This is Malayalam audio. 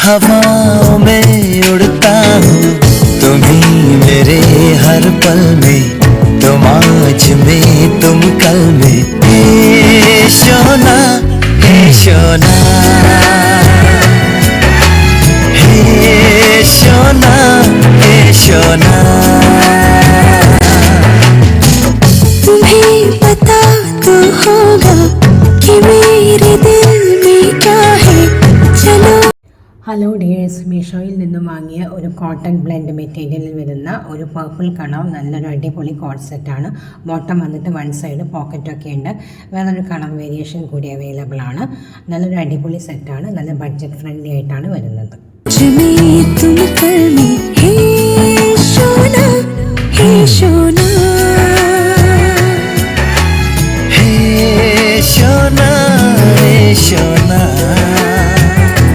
हवाओं में उड़ता हूँ, तुम ही मेरे हर पल में, तुम आज में तुम कल में। हे शोना, हे शोना, हे शोना, हे शोना। तुम्हें पता तो होगा कि मेरे दिल में क्या है। चलो ഹലോ ഡിയേഴ്സ്, മീഷോയിൽ നിന്നും വാങ്ങിയ ഒരു കോട്ടൺ ബ്ലെൻഡ് മെറ്റീരിയലിൽ വരുന്ന ഒരു പർപ്പിൾ കളർ നല്ലൊരു അടിപൊളി കോട്ട് സെറ്റാണ്. ബോട്ടം വന്നിട്ട് വൺ സൈഡ് പോക്കറ്റൊക്കെ ഉണ്ട്. വേറൊരു കളർ വേരിയേഷൻ കൂടി അവൈലബിൾ ആണ്. നല്ലൊരു അടിപൊളി സെറ്റാണ്. നല്ല ബഡ്ജറ്റ് ഫ്രണ്ട്ലി ആയിട്ടാണ് വരുന്നത്. तुम कल में